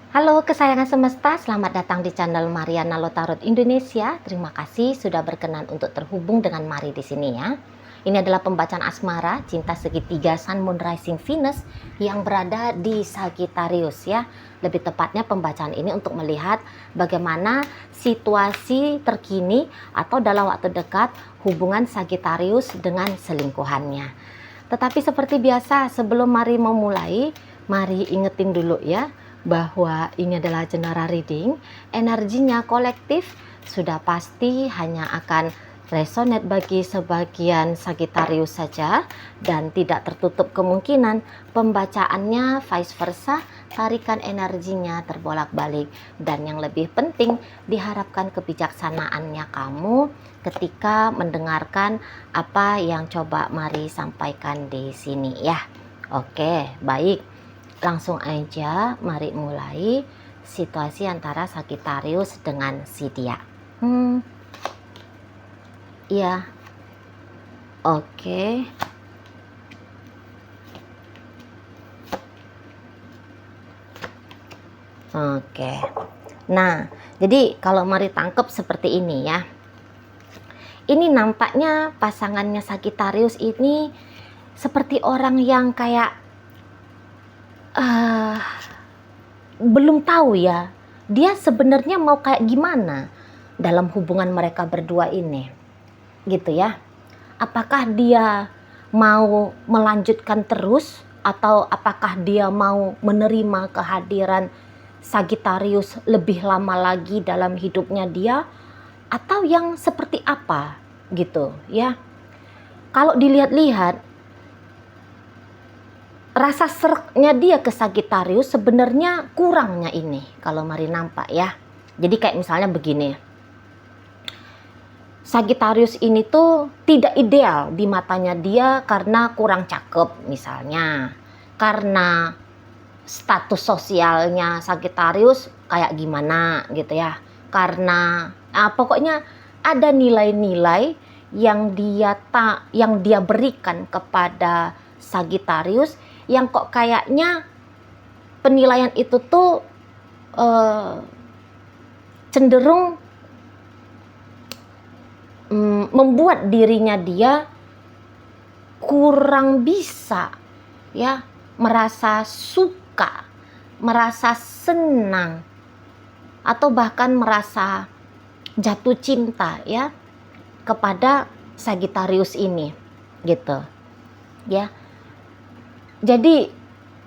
Halo kesayangan semesta, selamat datang di channel Mariana Lotarot Indonesia. Terima kasih sudah berkenan untuk terhubung dengan Mari di sini ya. Ini adalah pembacaan asmara cinta segitiga Sun Moon Rising Venus yang berada di Sagittarius ya. Lebih tepatnya pembacaan ini untuk melihat bagaimana situasi terkini atau dalam waktu dekat hubungan Sagittarius dengan selingkuhannya. Tetapi seperti biasa sebelum Mari memulai, mari ingetin dulu ya bahwa ini adalah general reading, energinya kolektif sudah pasti hanya akan resonate bagi sebagian Sagittarius saja dan tidak tertutup kemungkinan pembacaannya vice versa, tarikan energinya terbolak-balik. Dan yang lebih penting, diharapkan kebijaksanaannya kamu ketika mendengarkan apa yang coba Mari sampaikan di sini ya. Oke, baik. Langsung aja mari mulai situasi antara Sagittarius dengan si dia. Iya. Oke. Oke. Nah, jadi kalau mari tangkep seperti ini ya. Ini nampaknya pasangannya Sagittarius ini seperti orang yang kayak belum tahu ya, dia sebenarnya mau kayak gimana dalam hubungan mereka berdua ini, gitu ya. Apakah dia mau melanjutkan terus atau apakah dia mau menerima kehadiran Sagittarius lebih lama lagi dalam hidupnya dia, atau yang seperti apa gitu ya. Kalau dilihat-lihat rasa sereknya dia ke Sagittarius sebenarnya kurangnya ini kalau mari nampak ya. Jadi kayak misalnya begini, Sagittarius ini tuh tidak ideal di matanya dia karena kurang cakep misalnya, karena status sosialnya Sagittarius kayak gimana gitu ya, karena pokoknya ada nilai-nilai yang dia berikan kepada Sagittarius yang kok kayaknya penilaian itu tuh cenderung membuat dirinya dia kurang bisa ya merasa suka, merasa senang, atau bahkan merasa jatuh cinta ya kepada Sagittarius ini gitu ya. Jadi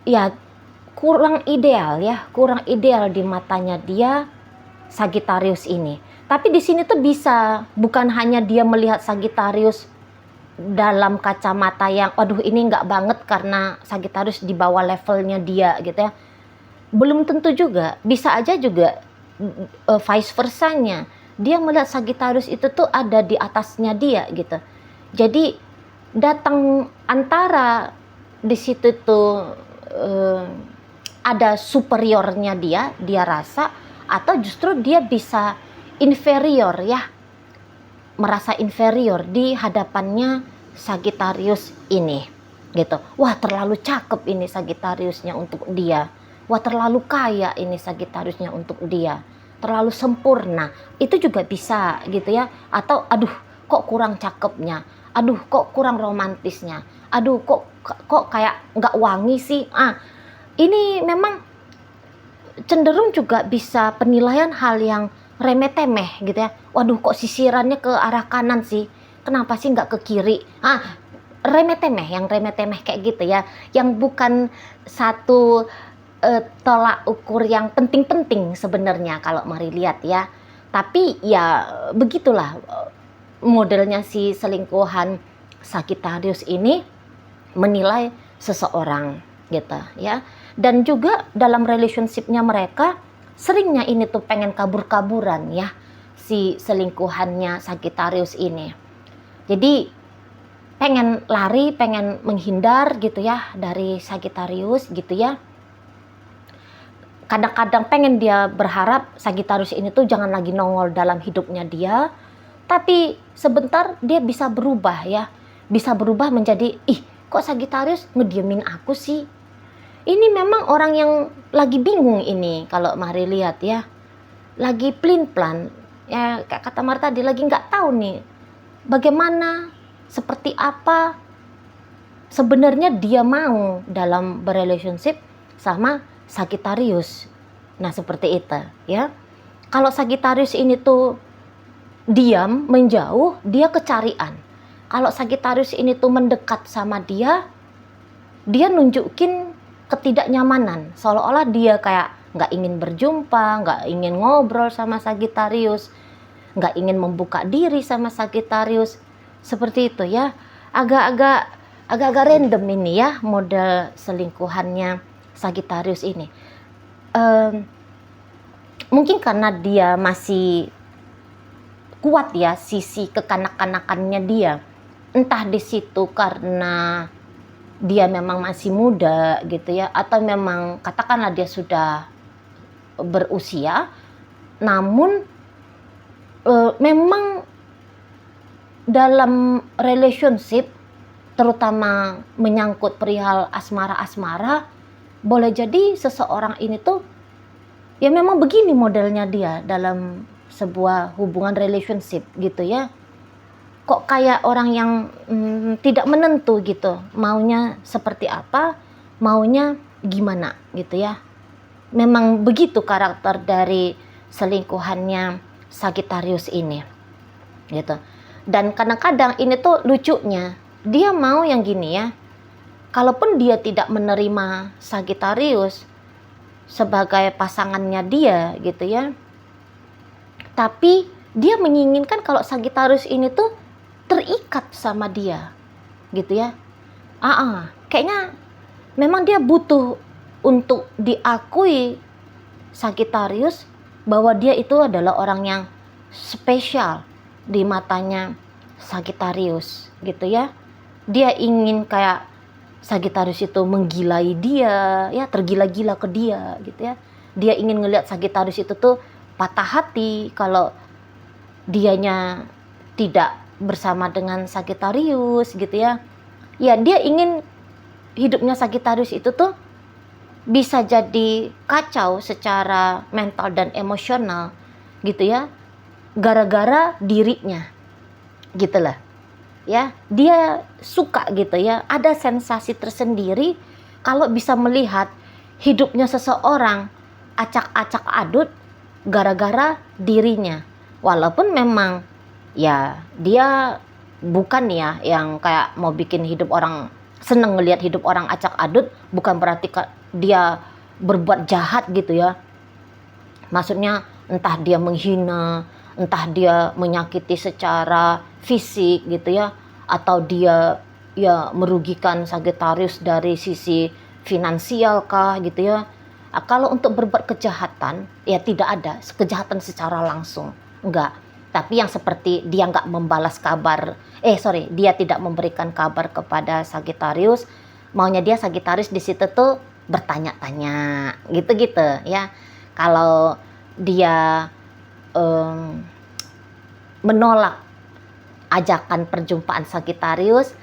ya kurang ideal di matanya dia Sagittarius ini. Tapi di sini tuh bisa bukan hanya dia melihat Sagittarius dalam kacamata yang aduh ini nggak banget karena Sagittarius di bawah levelnya dia gitu ya. Belum tentu juga, bisa aja juga vice versanya. Dia melihat Sagittarius itu tuh ada di atasnya dia gitu. Jadi datang antara di situ tuh ada superiornya dia rasa, atau justru dia bisa inferior ya, merasa inferior di hadapannya Sagittarius ini gitu. Wah terlalu cakep ini Sagittariusnya untuk dia, wah terlalu kaya ini Sagittariusnya untuk dia, terlalu sempurna, itu juga bisa gitu ya. Atau aduh kok kurang cakepnya, aduh kok kurang romantisnya, aduh kok kayak nggak wangi sih. Ini memang cenderung juga bisa penilaian hal yang remeh-temeh gitu ya. Waduh kok sisirannya ke arah kanan sih, kenapa sih nggak ke kiri. Remeh-temeh, yang remeh-temeh kayak gitu ya, yang bukan satu tolak ukur yang penting-penting sebenarnya kalau mari lihat ya. Tapi ya begitulah modelnya si selingkuhan Sagittarius ini menilai seseorang gitu ya. Dan juga dalam relationshipnya mereka seringnya ini tuh pengen kabur-kaburan ya si selingkuhannya Sagittarius ini. Jadi pengen lari, pengen menghindar gitu ya dari Sagittarius gitu ya. Kadang-kadang pengen dia berharap Sagittarius ini tuh jangan lagi nongol dalam hidupnya dia, tapi sebentar dia bisa berubah ya, bisa berubah menjadi ih kok Sagittarius ngediemin aku sih, Ini memang orang yang lagi bingung ini kalau Mari lihat ya. Lagi plin-plan. Ya kata Mari tadi, lagi nggak tahu nih bagaimana, seperti apa sebenarnya dia mau dalam berrelationship sama Sagittarius. Nah seperti itu ya. Kalau Sagittarius ini tuh diam, menjauh, dia kecarian. Kalau Sagittarius ini tuh mendekat sama dia nunjukin ketidaknyamanan, seolah-olah dia kayak nggak ingin berjumpa, nggak ingin ngobrol sama Sagittarius, nggak ingin membuka diri sama Sagittarius, seperti itu ya. Agak-agak random ini ya model selingkuhannya Sagittarius ini. Mungkin karena dia masih kuat ya sisi kekanak-kanakannya dia, entah di situ karena dia memang masih muda gitu ya, atau memang katakanlah dia sudah berusia, namun memang dalam relationship terutama menyangkut perihal asmara-asmara, boleh jadi seseorang ini tuh ya memang begini modelnya dia dalam sebuah hubungan relationship gitu ya. Kok kayak orang yang tidak menentu gitu, maunya seperti apa, maunya gimana gitu ya. Memang begitu karakter dari selingkuhannya Sagittarius ini gitu. Dan kadang-kadang ini tuh lucunya, dia mau yang gini ya, kalaupun dia tidak menerima Sagittarius sebagai pasangannya dia gitu ya, tapi dia menginginkan kalau Sagittarius ini tuh terikat sama dia gitu ya. Kayaknya memang dia butuh untuk diakui Sagittarius bahwa dia itu adalah orang yang spesial di matanya Sagittarius gitu ya. Dia ingin kayak Sagittarius itu menggilai dia ya, tergila-gila ke dia gitu ya. Dia ingin ngelihat Sagittarius itu tuh patah hati kalau dianya tidak bersama dengan Sagittarius gitu ya. Ya dia ingin hidupnya Sagittarius itu tuh bisa jadi kacau secara mental dan emosional gitu ya, gara-gara dirinya gitu lah ya. Dia suka gitu ya, ada sensasi tersendiri kalau bisa melihat hidupnya seseorang acak-acak adut gara-gara dirinya. Walaupun memang ya dia bukan ya yang kayak mau bikin hidup orang, seneng ngelihat hidup orang acak adut, bukan berarti dia berbuat jahat gitu ya. Maksudnya entah dia menghina, entah dia menyakiti secara fisik gitu ya, atau dia ya merugikan Sagittarius dari sisi finansial kah gitu ya. Kalau untuk berbuat kejahatan ya tidak ada kejahatan secara langsung, enggak. Tapi yang seperti dia nggak membalas kabar, dia tidak memberikan kabar kepada Sagittarius, maunya dia Sagittarius di situ tuh bertanya-tanya gitu-gitu ya. Kalau dia menolak ajakan perjumpaan Sagittarius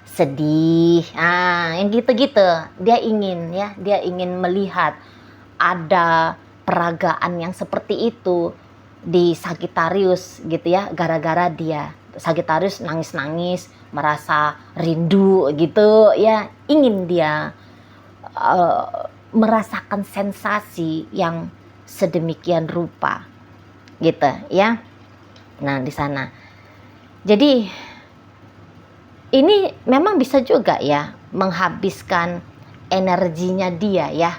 sedih. Yang gitu-gitu. Dia ingin melihat ada peragaan yang seperti itu di Sagittarius gitu ya, gara-gara dia Sagittarius nangis-nangis, merasa rindu gitu ya, ingin dia merasakan sensasi yang sedemikian rupa gitu ya. Nah di sana jadi ini memang bisa juga ya menghabiskan energinya dia ya,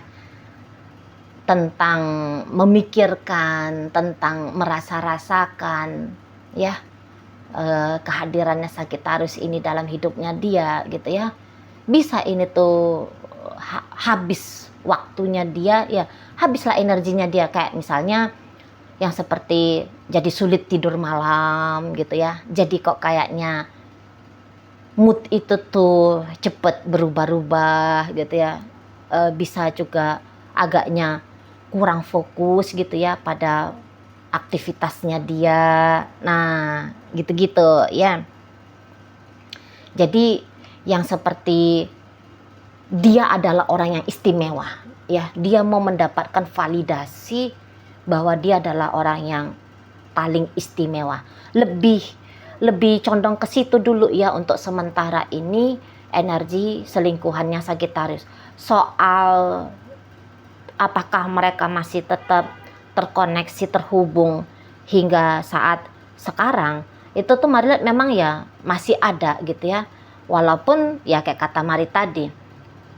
tentang memikirkan, tentang merasa-rasakan ya kehadirannya Sagittarius ini dalam hidupnya dia gitu ya. Bisa ini tuh habis waktunya dia ya, habislah energinya dia, kayak misalnya yang seperti jadi sulit tidur malam gitu ya. Jadi kok kayaknya mood itu tuh cepet berubah-ubah gitu ya. Bisa juga agaknya kurang fokus gitu ya pada aktivitasnya dia. Nah gitu-gitu ya. Jadi yang seperti dia adalah orang yang istimewa, ya. Dia mau mendapatkan validasi bahwa dia adalah orang yang paling istimewa. Lebih condong ke situ dulu ya untuk sementara ini energi selingkuhannya Sagittarius. Soal apakah mereka masih tetap terkoneksi, terhubung hingga saat sekarang, itu tuh Mari lihat memang ya masih ada gitu ya. Walaupun ya kayak kata Mari tadi,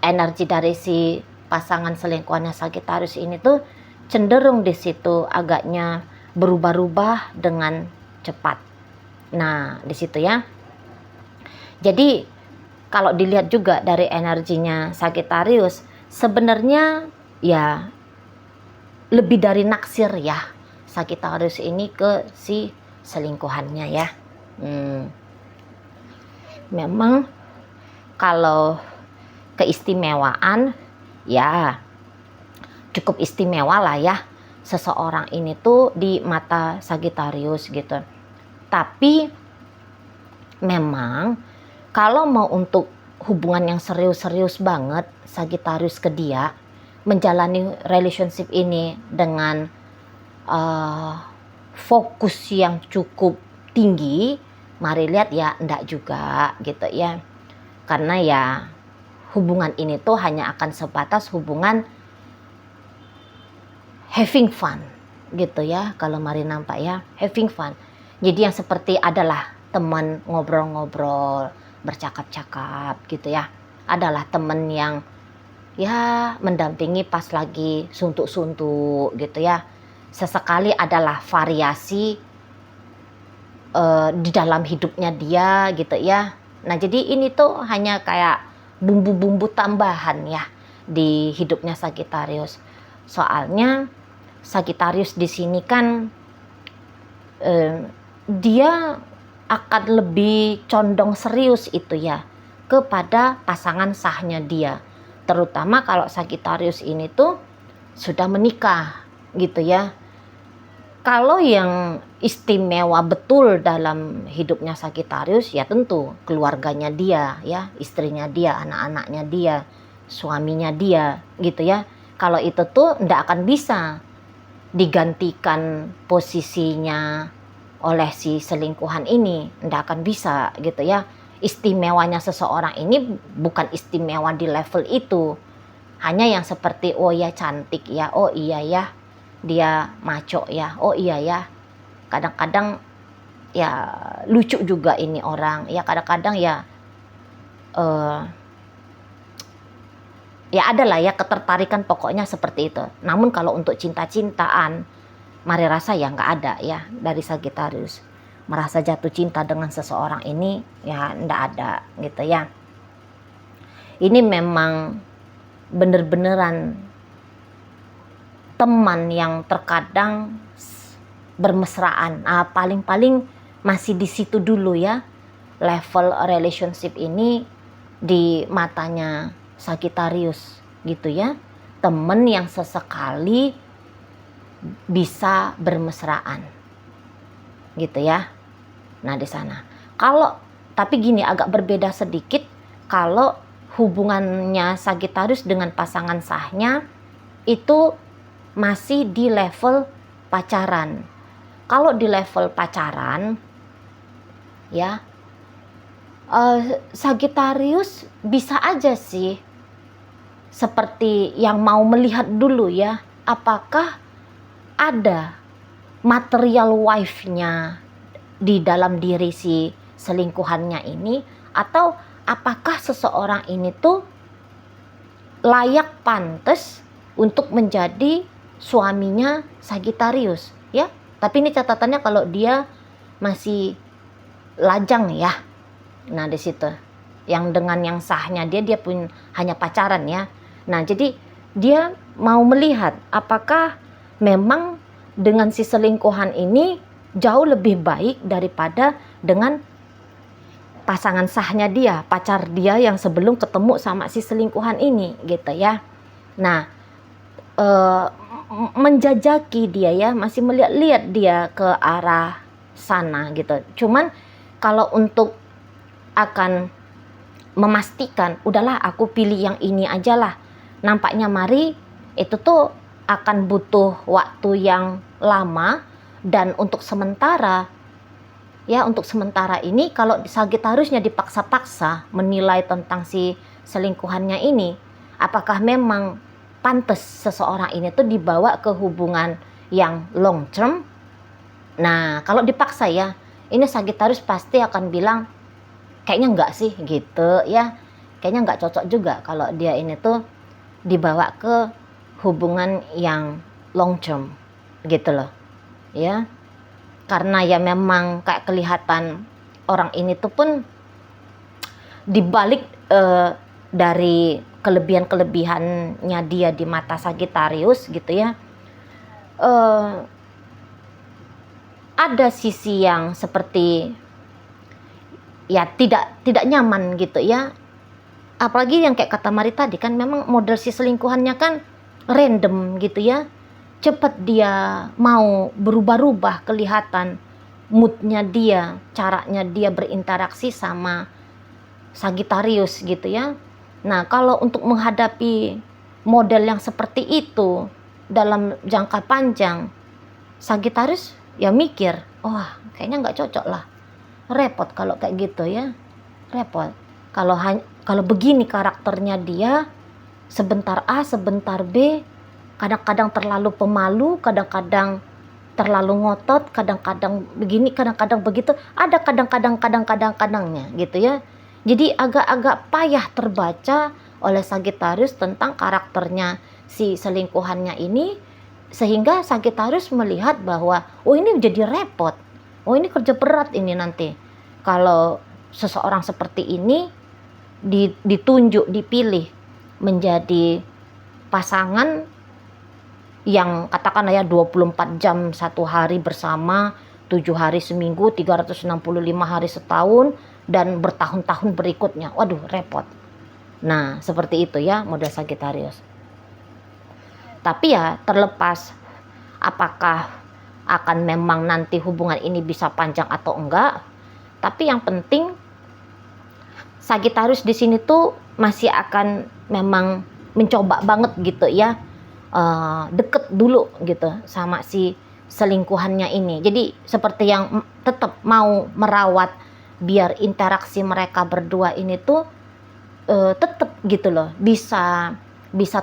energi dari si pasangan selingkuhannya Sagittarius ini tuh cenderung di situ agaknya berubah-ubah dengan cepat. Nah, di situ ya. Jadi kalau dilihat juga dari energinya Sagittarius, sebenarnya ya lebih dari naksir ya Sagittarius ini ke si selingkuhannya ya. Memang kalau keistimewaan ya cukup istimewa lah ya seseorang ini tuh di mata Sagittarius gitu. Tapi memang kalau mau untuk hubungan yang serius-serius banget Sagittarius ke dia, menjalani relationship ini dengan fokus yang cukup tinggi, Mari lihat ya enggak juga gitu ya. Karena ya hubungan ini tuh hanya akan sebatas hubungan having fun gitu ya, kalau Mari nampak ya, having fun. Jadi yang seperti adalah teman ngobrol-ngobrol, bercakap-cakap gitu ya. Adalah teman yang ya mendampingi pas lagi suntuk-suntuk gitu ya. Sesekali adalah variasi di dalam hidupnya dia gitu ya. Nah jadi ini tuh hanya kayak bumbu-bumbu tambahan ya di hidupnya Sagittarius. Soalnya Sagittarius di sini kan dia akan lebih condong serius itu ya kepada pasangan sahnya dia. Terutama kalau Sagittarius ini tuh sudah menikah gitu ya. Kalau yang istimewa betul dalam hidupnya Sagittarius ya tentu keluarganya dia ya, istrinya dia, anak-anaknya dia, suaminya dia gitu ya. Kalau itu tuh ndak akan bisa digantikan posisinya oleh si selingkuhan ini, ndak akan bisa gitu ya. Istimewanya seseorang ini bukan istimewa di level itu, hanya yang seperti oh ya cantik ya, oh iya ya dia maco ya, oh iya ya kadang-kadang ya lucu juga ini orang ya, kadang-kadang ya ya adalah ya ketertarikan pokoknya seperti itu. Namun kalau untuk cinta-cintaan Mari rasa ya nggak ada ya dari Sagittarius. Merasa jatuh cinta dengan seseorang ini ya nggak ada gitu ya. Ini memang bener-beneran teman yang terkadang bermesraan. Paling-paling masih di situ dulu ya. Level relationship ini di matanya Sagittarius gitu ya. Temen yang sesekali bisa bermesraan gitu ya. Nah di sana kalau tapi gini agak berbeda sedikit kalau hubungannya Sagittarius dengan pasangan sahnya itu masih di level pacaran. Kalau di level pacaran ya Sagittarius bisa aja sih seperti yang mau melihat dulu ya, apakah ada material wife-nya di dalam diri si selingkuhannya ini, atau apakah seseorang ini tuh layak pantas untuk menjadi suaminya Sagittarius ya. Tapi ini catatannya kalau dia masih lajang ya. Nah di situ yang dengan yang sahnya dia pun hanya pacaran ya. Nah jadi dia mau melihat apakah memang dengan si selingkuhan ini jauh lebih baik daripada dengan pasangan sahnya dia, pacar dia yang sebelum ketemu sama si selingkuhan ini gitu ya. Nah menjajaki dia ya, masih melihat-lihat dia ke arah sana gitu. Cuman kalau untuk akan memastikan, udahlah aku pilih yang ini aja lah. Nampaknya Mari itu tuh akan butuh waktu yang lama, dan untuk sementara ini kalau Sagittariusnya dipaksa-paksa menilai tentang si selingkuhannya ini, apakah memang pantas seseorang ini tuh dibawa ke hubungan yang long term. Nah, kalau dipaksa ya, ini Sagittarius pasti akan bilang kayaknya enggak sih gitu ya. Kayaknya enggak cocok juga kalau dia ini tuh dibawa ke hubungan yang long term gitu loh. Ya. Karena ya memang kayak kelihatan orang ini tuh pun dibalik dari kelebihan-kelebihannya dia di mata Sagittarius gitu ya. Ada sisi yang seperti ya tidak nyaman gitu ya. Apalagi yang kayak kata Mari tadi kan, memang model si selingkuhannya kan random gitu ya. Cepat dia mau berubah-ubah, kelihatan moodnya dia, caranya dia berinteraksi sama Sagittarius gitu ya. Nah, kalau untuk menghadapi model yang seperti itu dalam jangka panjang, Sagittarius ya mikir, wah kayaknya nggak cocok lah, repot kalau kayak gitu ya, repot kalau begini karakternya dia, sebentar A sebentar B, kadang-kadang terlalu pemalu, kadang-kadang terlalu ngotot, kadang-kadang begini, kadang-kadang begitu, ada kadangnya gitu ya. Jadi agak-agak payah terbaca oleh Sagittarius tentang karakternya si selingkuhannya ini, sehingga Sagittarius melihat bahwa oh ini jadi repot, oh ini kerja berat ini nanti kalau seseorang seperti ini ditunjuk, dipilih menjadi pasangan yang katakanlah ya 24 jam satu hari bersama, 7 hari seminggu, 365 hari setahun, dan bertahun-tahun berikutnya. Waduh, repot. Nah, seperti itu ya model Sagittarius. Tapi ya terlepas apakah akan memang nanti hubungan ini bisa panjang atau enggak, tapi yang penting Sagittarius di sini tuh masih akan memang mencoba banget gitu ya, deket dulu gitu sama si selingkuhannya ini. Jadi seperti yang tetap mau merawat biar interaksi mereka berdua ini tuh tetap gitu loh, bisa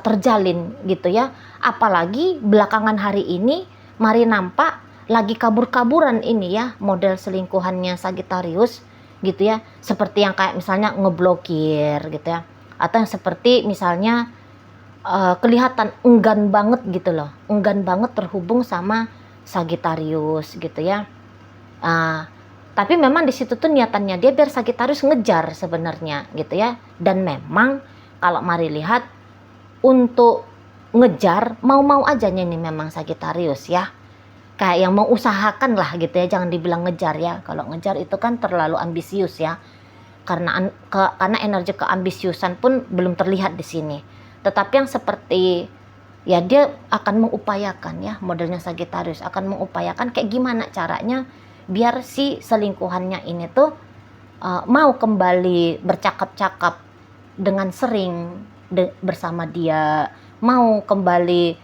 terjalin gitu ya. Apalagi belakangan hari ini Mari nampak lagi kabur-kaburan ini ya model selingkuhannya Sagittarius gitu ya, seperti yang kayak misalnya ngeblokir gitu ya, atau yang seperti misalnya kelihatan enggan banget gitu loh, enggan banget terhubung sama Sagittarius gitu ya. Tapi memang di situ tuh niatannya dia biar Sagittarius ngejar sebenarnya gitu ya. Dan memang kalau Mari lihat untuk ngejar mau-mau aja nih memang Sagittarius ya. Kayak yang mau usahakan lah gitu ya, jangan dibilang ngejar ya. Kalau ngejar itu kan terlalu ambisius ya. Karena energi keambisiusan pun belum terlihat di sini. Tetapi yang seperti ya dia akan mengupayakan ya, modelnya Sagittarius akan mengupayakan kayak gimana caranya biar si selingkuhannya ini tuh mau kembali bercakap-cakap dengan sering bersama dia, mau kembali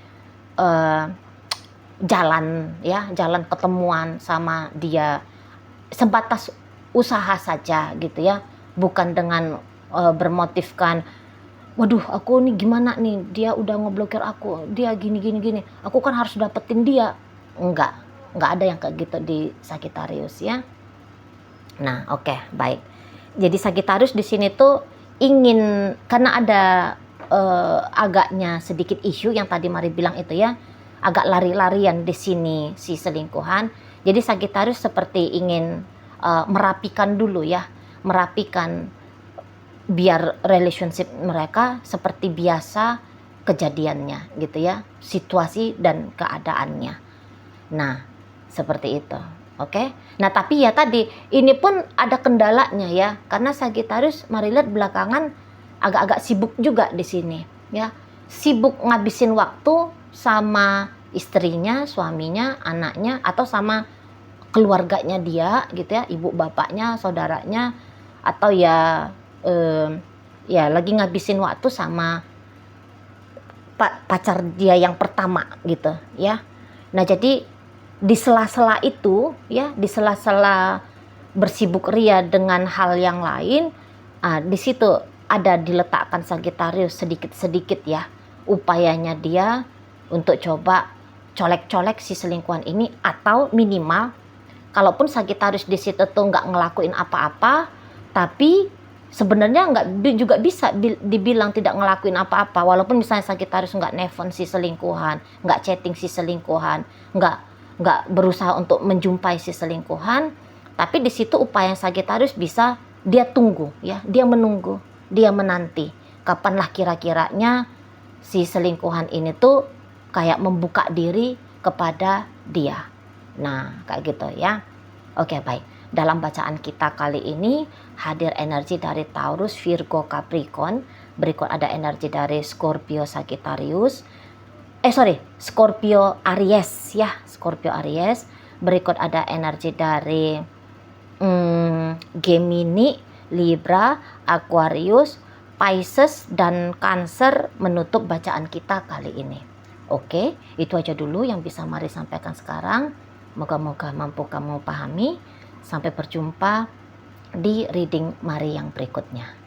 jalan ketemuan sama dia sebatas usaha saja gitu ya, bukan dengan bermotifkan waduh aku nih gimana nih, dia udah ngeblokir aku, dia gini, aku kan harus dapetin dia. Enggak ada yang kayak gitu di Sagittarius ya. Nah, oke, baik. Jadi Sagittarius di sini tuh ingin, karena ada agaknya sedikit isu yang tadi Mari bilang itu ya, agak lari-larian di sini si selingkuhan. Jadi Sagittarius seperti ingin merapikan dulu ya, merapikan biar relationship mereka seperti biasa kejadiannya gitu ya, situasi dan keadaannya. Nah, seperti itu. Oke. Nah, tapi ya tadi ini pun ada kendalanya ya, karena Sagittarius Mari lihat belakangan agak-agak sibuk juga di sini ya. Sibuk ngabisin waktu sama istrinya, suaminya, anaknya, atau sama keluarganya dia gitu ya, ibu bapaknya, saudaranya, atau ya ya lagi ngabisin waktu sama pacar dia yang pertama gitu ya. Nah jadi di sela-sela itu ya, di sela-sela bersibuk ria dengan hal yang lain, di situ ada diletakkan Sagittarius sedikit-sedikit ya upayanya dia untuk coba colek-colek si selingkuhan ini, atau minimal kalaupun Sagittarius di situ tuh nggak ngelakuin apa-apa, tapi sebenarnya nggak juga bisa dibilang tidak ngelakuin apa-apa, walaupun misalnya Sagittarius nggak nelfon si selingkuhan, nggak chatting si selingkuhan, nggak berusaha untuk menjumpai si selingkuhan, tapi di situ upaya Sagittarius bisa dia tunggu ya, dia menunggu, dia menanti kapanlah kira-kiranya si selingkuhan ini tuh kayak membuka diri kepada dia. Nah kayak gitu ya. Oke baik, dalam bacaan kita kali ini hadir energi dari Taurus, Virgo, Capricorn. Berikut ada energi dari Scorpio, Sagittarius. Scorpio, Aries ya, Scorpio, Aries. Berikut ada energi dari Gemini, Libra, Aquarius, Pisces, dan Cancer menutup bacaan kita kali ini. Oke, itu aja dulu yang bisa Mari sampaikan sekarang. Moga-moga mampu kamu pahami. Sampai berjumpa di reading Mari yang berikutnya.